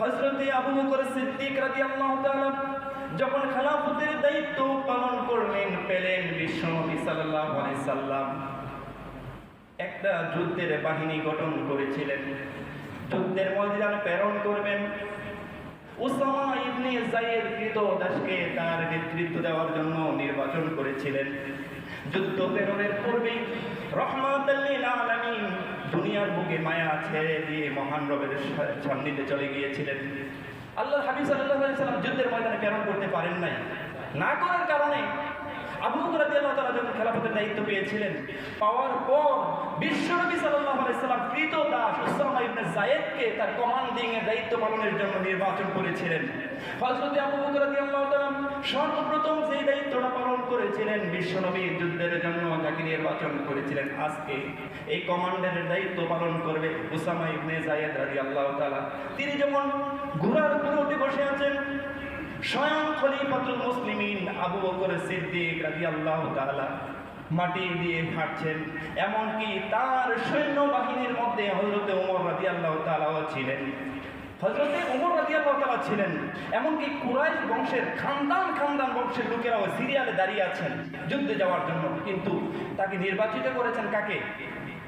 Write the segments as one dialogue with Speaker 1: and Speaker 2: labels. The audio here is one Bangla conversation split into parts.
Speaker 1: হযরত আবু বকর সিদ্দিক রাদিয়াল্লাহু তাআলা যখন খেলাফতের দায়িত্ব পালন করলেন, পেলেন বিশ্বনবী সাল্লাল্লাহু আলাইহি সাল্লাম একটা যুদ্ধের বাহিনী গঠন করেছিলেন। যুদ্ধের ময়দানে প্রেরণ করবেন উসামা ইবনে যায়েদ কৃতদাসকে তার নেতৃত্ব দেওয়ার জন্য নির্বাচন করেছিলেন। যুদ্ধ প্রেরণের পূর্বে রহমাতুল লিল আলামিন দুনিয়ার বুকে মায়া ছেড়ে দিয়ে মহান রবের সান্নিধ্যে চলে গিয়েছিলেন। আল্লাহর হাবিব সাল্লাল্লাহু আলাইহি সাল্লাম যুদ্ধের ময়দানে প্রেরণ করতে পারেন নাই। না করার কারণে আবু বকর রাদিয়াল্লাহু তাআলা যখন খেলাফতের দায়িত্ব পেয়েছিলেন, পাওয়ার পর বিশ্বনবী সাল্লাল্লাহু আলাইহি সাল্লাম কৃতদাস উসামা ইবনে যায়েদকে তার কমান্ডিং এর দায়িত্ব পালনের জন্য নির্বাচন করেছিলেন। হযরত আবু বকর রাদিয়াল্লাহু তাআলা সর্বপ্রথম সেই দায়িত্বটা পালন করেছিলেন, বিশ্বনবী যুদ্ধের জন্য যাকে নির্বাচন করেছিলেন, আজকে এই কমান্ডারের দায়িত্ব পালন করবে উসামা ইবনে যায়েদ রাদিয়াল্লাহু তাআলা। তিনি যেমন ঘোড়ার উপরে উঠে বসে আছেন, স্বয়ং খলিফাতুল মুসলিমিন আবু বকর সিদ্দিক রাদিয়াল্লাহু তাআলা মাটি দিয়ে হাঁটছেন। এমনকি তার সৈন্যবাহিনীর মধ্যে হযরত ওমর রাদিয়াল্লাহু তাআলাও ছিলেন। হযরতে ওমর রাদিয়াল্লাহু তাআলা ছিলেন। এমনকি কুরাইশ বংশের খানদান বংশের লোকেরাও সিরিয়ালে দাঁড়িয়ে আছেন যুদ্ধে যাওয়ার জন্য। কিন্তু তাকে নির্বাচিত করেছেন কাকে?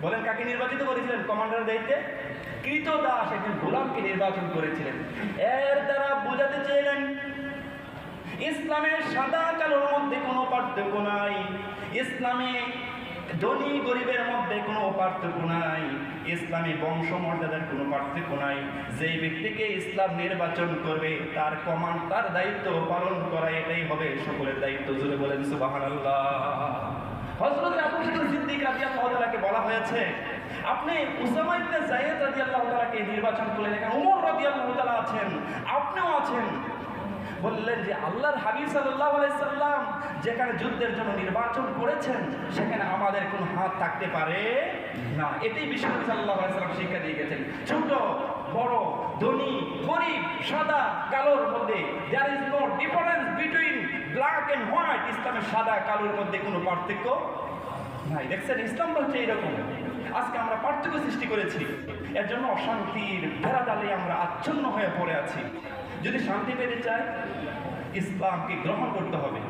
Speaker 1: বলেন, কাকে নির্বাচিত করেছিলেন কমান্ডার দায়িত্বে? কৃতদাস একজন গোলামকে নির্বাচন করেছিলেন। এর দ্বারা বোঝাতে চেয়েছেন ইসলামের সাদা কালোর মধ্যে কোনো পার্থক্য নাই, ইসলামে ধনী গরিবের মধ্যে কোনো পার্থক্য নাই, ইসলামী বংশমর্যাদার কোনো পার্থক্য নাই। যেই ব্যক্তিকে ইসলাম নির্বাচন করবে তার তার দায়িত্ব পালন করা এটাই হবে সকলের দায়িত্ব। জুড়ে বলেন সুবহানাল্লাহ। হযরত আবু বকর সিদ্দিক রাদিয়াল্লাহু তাআলাকে বলা হয়েছে, আপনি উসামা ইবনে যায়েদ রাদিয়াল্লাহু তাআলাকে নির্বাচন করলেন, এখানে ওমর রাদিয়াল্লাহু তাআলা আছেন, আপনিও আছেন। বললেন যে আল্লাহর হাবিব সাল্লাল্লাহু আলাইহি সাল্লাম যেখানে যুদ্ধের জন্য নির্বাচন করেছেন সেখানে আমাদের কোনো হাত থাকতে পারে না। এটাই বিশ্বনবী সাল্লাল্লাহু আলাইহি সাল্লাম শিক্ষা দিয়ে গেছেন। ছোট বড়, ধনী গরিব, সাদা কালোর মধ্যে there is no difference between black and white. ইসলামের সাদা কালোর মধ্যে কোনো পার্থক্য নাই। দেখছেন, ইসলাম হচ্ছে এরকম। আজকে আমরা পার্থক্য সৃষ্টি করেছি, এর জন্য অশান্তির ভেড়াজালে আমরা আচ্ছন্ন হয়ে পড়ে আছি। যদি শান্তি পেতে চাই ইসলামকে গ্রহণ করতে হবে।